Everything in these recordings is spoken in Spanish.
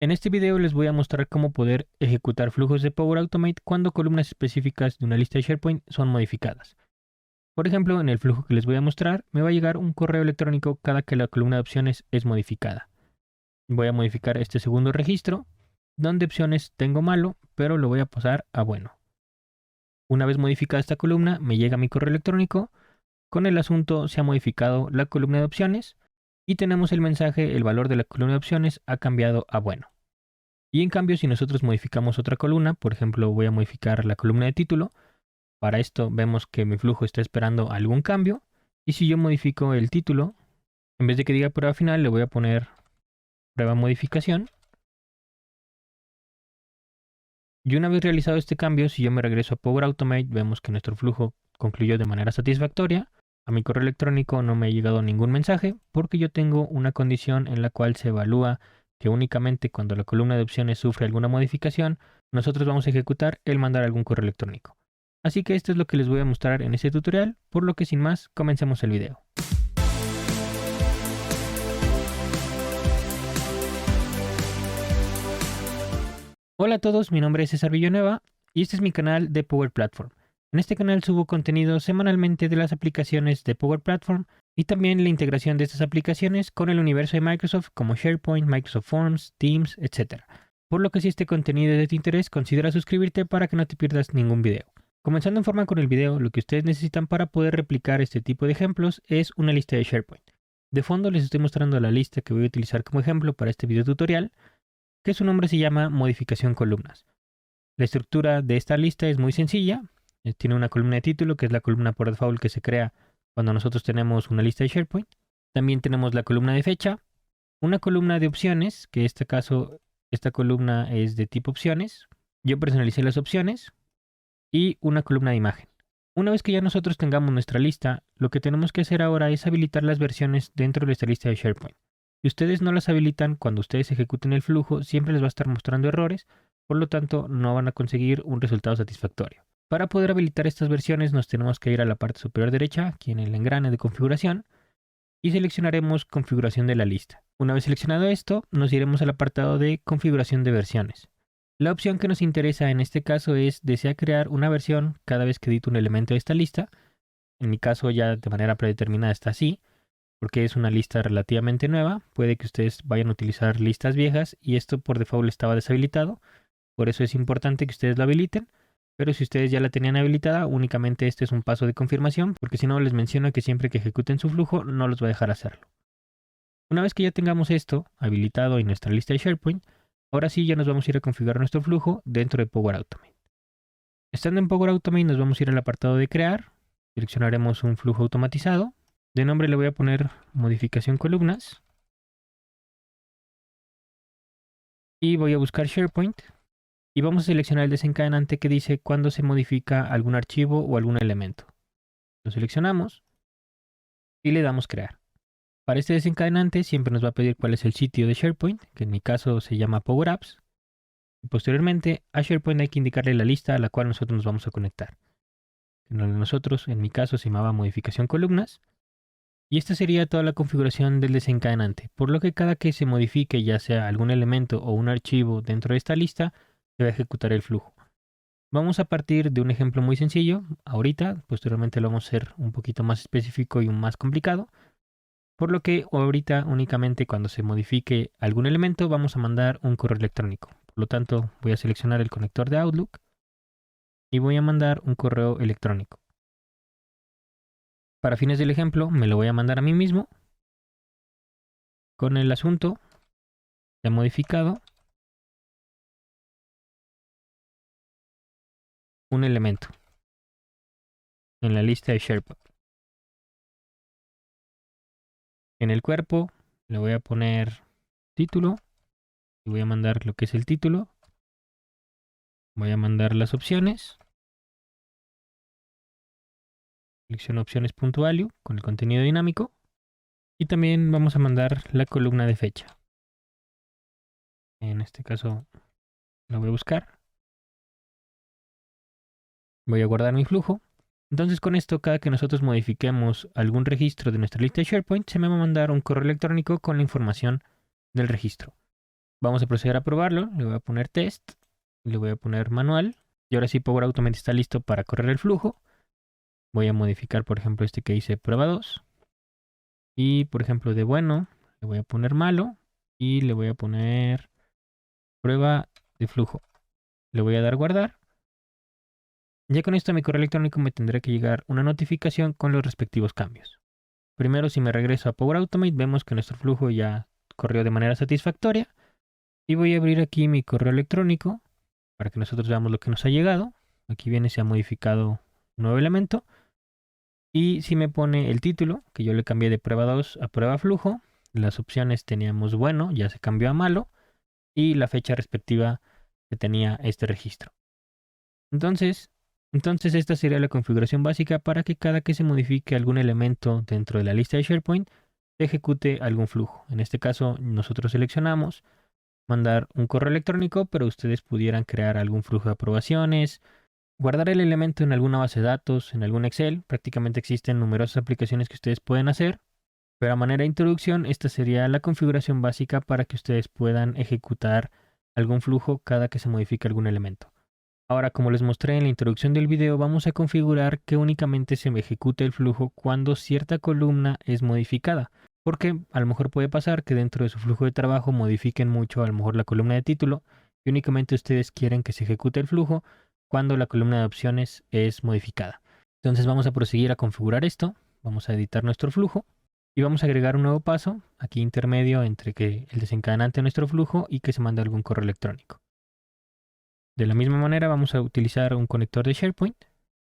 En este video les voy a mostrar cómo poder ejecutar flujos de Power Automate cuando columnas específicas de una lista de SharePoint son modificadas. Por ejemplo, en el flujo que les voy a mostrar, me va a llegar un correo electrónico cada que la columna de opciones es modificada. Voy a modificar este segundo registro, donde opciones tengo malo, pero lo voy a pasar a bueno. Una vez modificada esta columna, me llega mi correo electrónico. Con el asunto se ha modificado la columna de opciones y tenemos el mensaje, el valor de la columna de opciones ha cambiado a bueno. Y en cambio, si nosotros modificamos otra columna, por ejemplo, voy a modificar la columna de título, para esto vemos que mi flujo está esperando algún cambio. Y si yo modifico el título, en vez de que diga prueba final, le voy a poner prueba modificación. Y una vez realizado este cambio, si yo me regreso a Power Automate, vemos que nuestro flujo concluyó de manera satisfactoria. A mi correo electrónico no me ha llegado ningún mensaje porque yo tengo una condición en la cual se evalúa que únicamente cuando la columna de opciones sufre alguna modificación, nosotros vamos a ejecutar el mandar algún correo electrónico. Así que esto es lo que les voy a mostrar en este tutorial, por lo que sin más, comencemos el video. Hola a todos, mi nombre es César Villanueva y este es mi canal de Power Platform. En este canal subo contenido semanalmente de las aplicaciones de Power Platform y también la integración de estas aplicaciones con el universo de Microsoft como SharePoint, Microsoft Forms, Teams, etc. Por lo que si este contenido es de tu interés, considera suscribirte para que no te pierdas ningún video. Comenzando en forma con el video, lo que ustedes necesitan para poder replicar este tipo de ejemplos es una lista de SharePoint. De fondo les estoy mostrando la lista que voy a utilizar como ejemplo para este video tutorial, que su nombre se llama modificación columnas. La estructura de esta lista es muy sencilla. Tiene una columna de título, que es la columna por default que se crea cuando nosotros tenemos una lista de SharePoint. También tenemos la columna de fecha, una columna de opciones, que en este caso esta columna es de tipo opciones. Yo personalicé las opciones y una columna de imagen. Una vez que ya nosotros tengamos nuestra lista, lo que tenemos que hacer ahora es habilitar las versiones dentro de esta lista de SharePoint. Si ustedes no las habilitan, cuando ustedes ejecuten el flujo, siempre les va a estar mostrando errores, por lo tanto no van a conseguir un resultado satisfactorio. Para poder habilitar estas versiones nos tenemos que ir a la parte superior derecha, aquí en el engrane de configuración, y seleccionaremos configuración de la lista. Una vez seleccionado esto, nos iremos al apartado de configuración de versiones. La opción que nos interesa en este caso es desea crear una versión cada vez que edito un elemento de esta lista. En mi caso ya de manera predeterminada está así, porque es una lista relativamente nueva. Puede que ustedes vayan a utilizar listas viejas y esto por default estaba deshabilitado. Por eso es importante que ustedes lo habiliten. Pero si ustedes ya la tenían habilitada, únicamente este es un paso de confirmación, porque si no les menciono que siempre que ejecuten su flujo no los va a dejar hacerlo. Una vez que ya tengamos esto habilitado en nuestra lista de SharePoint, ahora sí ya nos vamos a ir a configurar nuestro flujo dentro de Power Automate. Estando en Power Automate nos vamos a ir al apartado de crear, seleccionaremos un flujo automatizado. De nombre le voy a poner modificación columnas. Y voy a buscar SharePoint. Y vamos a seleccionar el desencadenante que dice cuando se modifica algún archivo o algún elemento. Lo seleccionamos y le damos crear. Para este desencadenante siempre nos va a pedir cuál es el sitio de SharePoint, que en mi caso se llama Power Apps. Y posteriormente a SharePoint hay que indicarle la lista a la cual nosotros nos vamos a conectar. Nosotros, en mi caso, se llamaba modificación columnas. Y esta sería toda la configuración del desencadenante, por lo que cada que se modifique ya sea algún elemento o un archivo dentro de esta lista, se va a ejecutar el flujo. Vamos a partir de un ejemplo muy sencillo ahorita, posteriormente lo vamos a hacer un poquito más específico y un más complicado, por lo que ahorita únicamente cuando se modifique algún elemento vamos a mandar un correo electrónico. Por lo tanto voy a seleccionar el conector de Outlook y voy a mandar un correo electrónico. Para fines del ejemplo me lo voy a mandar a mí mismo con el asunto ya modificado un elemento en la lista de SharePoint. En el cuerpo le voy a poner título y voy a mandar lo que es el título. Voy a mandar las opciones. Selecciono opciones.value con el contenido dinámico. Y también vamos a mandar la columna de fecha. En este caso la voy a buscar. Voy a guardar mi flujo. Entonces con esto, cada que nosotros modifiquemos algún registro de nuestra lista de SharePoint, se me va a mandar un correo electrónico con la información del registro. Vamos a proceder a probarlo. Le voy a poner test, le voy a poner manual. Y ahora sí Power Automate está listo para correr el flujo. Voy a modificar, por ejemplo, este que dice prueba 2. Y, por ejemplo, de bueno, le voy a poner malo. Y le voy a poner prueba de flujo. Le voy a dar guardar. Ya con esto a mi correo electrónico me tendrá que llegar una notificación con los respectivos cambios. Primero, si me regreso a Power Automate, vemos que nuestro flujo ya corrió de manera satisfactoria. Y voy a abrir aquí mi correo electrónico para que nosotros veamos lo que nos ha llegado. Aquí viene, se ha modificado un nuevo elemento. Y si me pone el título, que yo le cambié de prueba 2 a prueba flujo, las opciones teníamos bueno, ya se cambió a malo, y la fecha respectiva que tenía este registro. Entonces esta sería la configuración básica para que cada que se modifique algún elemento dentro de la lista de SharePoint, se ejecute algún flujo. En este caso, nosotros seleccionamos mandar un correo electrónico, pero ustedes pudieran crear algún flujo de aprobaciones, guardar el elemento en alguna base de datos, en algún Excel. Prácticamente existen numerosas aplicaciones que ustedes pueden hacer, pero a manera de introducción, esta sería la configuración básica para que ustedes puedan ejecutar algún flujo cada que se modifique algún elemento. Ahora, como les mostré en la introducción del video, vamos a configurar que únicamente se ejecute el flujo cuando cierta columna es modificada. Porque a lo mejor puede pasar que dentro de su flujo de trabajo modifiquen mucho a lo mejor la columna de título y únicamente ustedes quieren que se ejecute el flujo cuando la columna de opciones es modificada. Entonces vamos a proseguir a configurar esto, vamos a editar nuestro flujo y vamos a agregar un nuevo paso, aquí intermedio entre que el desencadenante de nuestro flujo y que se mande algún correo electrónico. De la misma manera vamos a utilizar un conector de SharePoint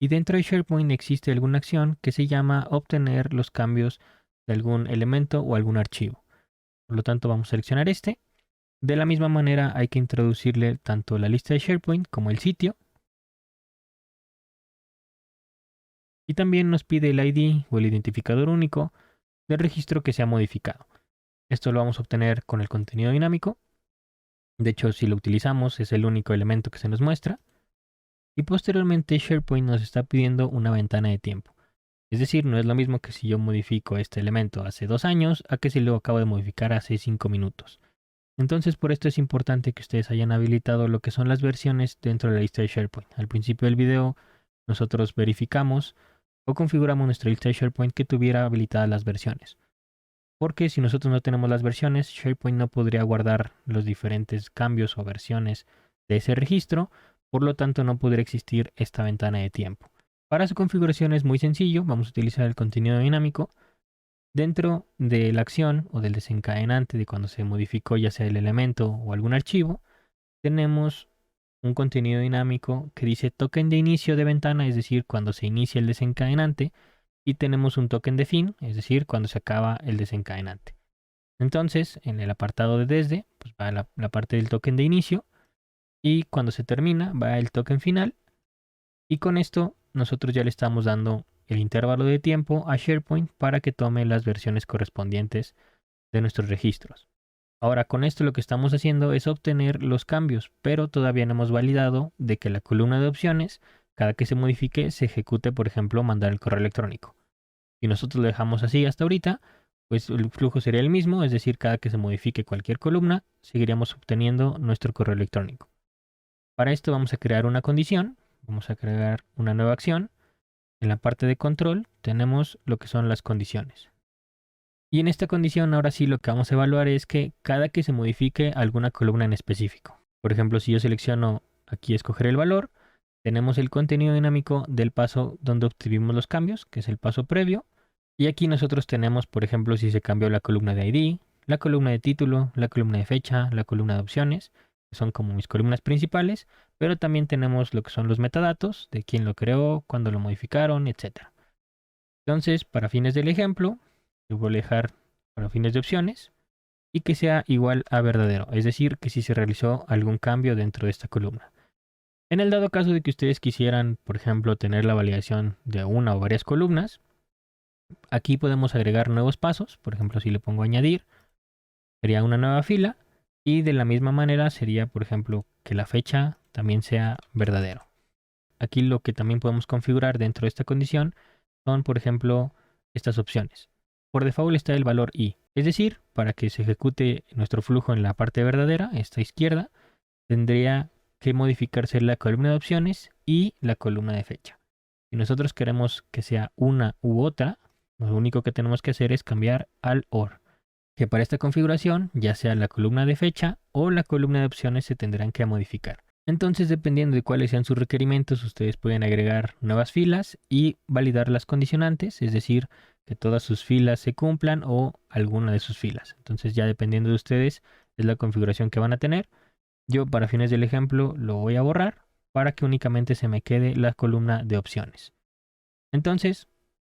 y dentro de SharePoint existe alguna acción que se llama obtener los cambios de algún elemento o algún archivo. Por lo tanto vamos a seleccionar este. De la misma manera hay que introducirle tanto la lista de SharePoint como el sitio. Y también nos pide el ID o el identificador único del registro que se ha modificado. Esto lo vamos a obtener con el contenido dinámico. De hecho, si lo utilizamos es el único elemento que se nos muestra. Y posteriormente SharePoint nos está pidiendo una ventana de tiempo. Es decir, no es lo mismo que si yo modifico este elemento hace 2 años a que si lo acabo de modificar hace 5 minutos. Entonces, por esto es importante que ustedes hayan habilitado lo que son las versiones dentro de la lista de SharePoint. Al principio del video, nosotros verificamos o configuramos nuestra lista de SharePoint que tuviera habilitadas las versiones. Porque si nosotros no tenemos las versiones, SharePoint no podría guardar los diferentes cambios o versiones de ese registro, por lo tanto no podría existir esta ventana de tiempo. Para su configuración es muy sencillo, vamos a utilizar el contenido dinámico. Dentro de la acción o del desencadenante de cuando se modificó ya sea el elemento o algún archivo, tenemos un contenido dinámico que dice token de inicio de ventana, es decir, cuando se inicia el desencadenante, y tenemos un token de fin, es decir, cuando se acaba el desencadenante. Entonces, en el apartado de desde, pues va la parte del token de inicio, y cuando se termina va el token final, y con esto nosotros ya le estamos dando el intervalo de tiempo a SharePoint para que tome las versiones correspondientes de nuestros registros. Ahora con esto lo que estamos haciendo es obtener los cambios, pero todavía no hemos validado de que la columna de opciones, cada que se modifique, se ejecute, por ejemplo, mandar el correo electrónico. Si nosotros lo dejamos así hasta ahorita, pues el flujo sería el mismo, es decir, cada que se modifique cualquier columna, seguiríamos obteniendo nuestro correo electrónico. Para esto vamos a crear una condición, vamos a crear una nueva acción. En la parte de control tenemos lo que son las condiciones. Y en esta condición ahora sí lo que vamos a evaluar es que cada que se modifique alguna columna en específico. Por ejemplo, si yo selecciono aquí escoger el valor, tenemos el contenido dinámico del paso donde obtuvimos los cambios, que es el paso previo. Y aquí nosotros tenemos, por ejemplo, si se cambió la columna de ID, la columna de título, la columna de fecha, la columna de opciones, que son como mis columnas principales, pero también tenemos lo que son los metadatos, de quién lo creó, cuándo lo modificaron, etc. Entonces, para fines del ejemplo, yo voy a dejar para fines de opciones y que sea igual a verdadero, es decir, que si se realizó algún cambio dentro de esta columna. En el dado caso de que ustedes quisieran, por ejemplo, tener la validación de una o varias columnas, aquí podemos agregar nuevos pasos. Por ejemplo, si le pongo añadir, sería una nueva fila y de la misma manera sería, por ejemplo, que la fecha también sea verdadero. Aquí lo que también podemos configurar dentro de esta condición son, por ejemplo, estas opciones. por default está el valor i. Es decir, para que se ejecute nuestro flujo en la parte verdadera, esta izquierda, tendría que modificarse la columna de opciones y la columna de fecha. Si nosotros queremos que sea una u otra, lo único que tenemos que hacer es cambiar al OR, que para esta configuración, ya sea la columna de fecha o la columna de opciones se tendrán que modificar. Entonces, dependiendo de cuáles sean sus requerimientos, ustedes pueden agregar nuevas filas y validar las condicionantes, es decir, que todas sus filas se cumplan o alguna de sus filas. Entonces, ya dependiendo de ustedes, es la configuración que van a tener. Yo, para fines del ejemplo, lo voy a borrar para que únicamente se me quede la columna de opciones. Entonces,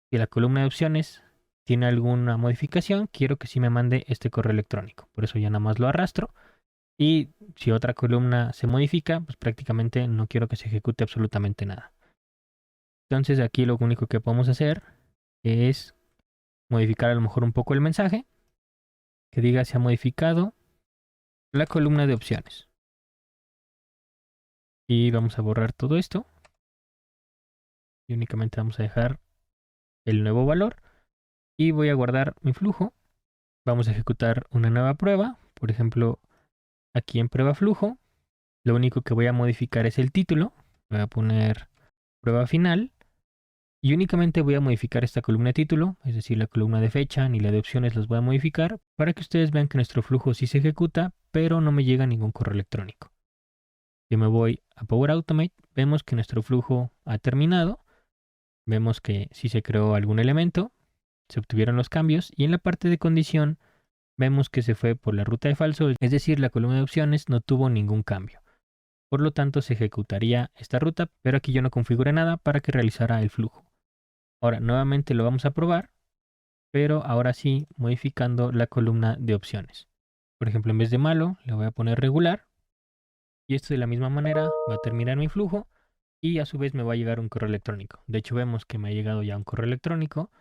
si la columna de opciones tiene alguna modificación, quiero que sí me mande este correo electrónico. Por eso ya nada más lo arrastro. Y si otra columna se modifica, pues prácticamente no quiero que se ejecute absolutamente nada. Entonces aquí lo único que podemos hacer es modificar a lo mejor un poco el mensaje. Que diga se ha modificado la columna de opciones. Y vamos a borrar todo esto. Y únicamente vamos a dejar el nuevo valor. Y voy a guardar mi flujo. Vamos a ejecutar una nueva prueba. Por ejemplo, aquí en prueba flujo, lo único que voy a modificar es el título. Voy a poner prueba final. Y únicamente voy a modificar esta columna de título, es decir, la columna de fecha ni la de opciones las voy a modificar para que ustedes vean que nuestro flujo sí se ejecuta, pero no me llega ningún correo electrónico. Si me voy a Power Automate, vemos que nuestro flujo ha terminado. Vemos que sí se creó algún elemento, se obtuvieron los cambios y en la parte de condición vemos que se fue por la ruta de falso, es decir, la columna de opciones no tuvo ningún cambio. Por lo tanto, se ejecutaría esta ruta, pero aquí yo no configuré nada para que realizara el flujo. Ahora, nuevamente lo vamos a probar, pero ahora sí modificando la columna de opciones. Por ejemplo, en vez de malo, le voy a poner regular. Y esto de la misma manera va a terminar mi flujo y a su vez me va a llegar un correo electrónico. De hecho, vemos que me ha llegado ya un correo electrónico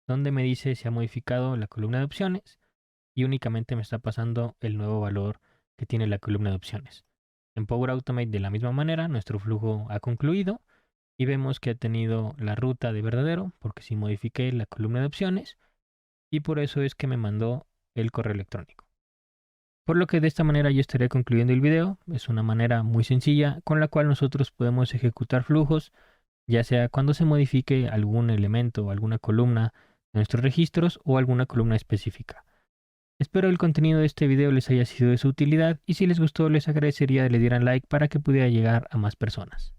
donde me dice se ha modificado la columna de opciones y únicamente me está pasando el nuevo valor que tiene la columna de opciones. En Power Automate de la misma manera, nuestro flujo ha concluido y vemos que ha tenido la ruta de verdadero porque sí modifiqué la columna de opciones y por eso es que me mandó el correo electrónico. Por lo que de esta manera yo estaré concluyendo el video. Es una manera muy sencilla con la cual nosotros podemos ejecutar flujos, ya sea cuando se modifique algún elemento o alguna columna de nuestros registros o alguna columna específica. Espero el contenido de este video les haya sido de su utilidad y si les gustó les agradecería que le dieran like para que pudiera llegar a más personas.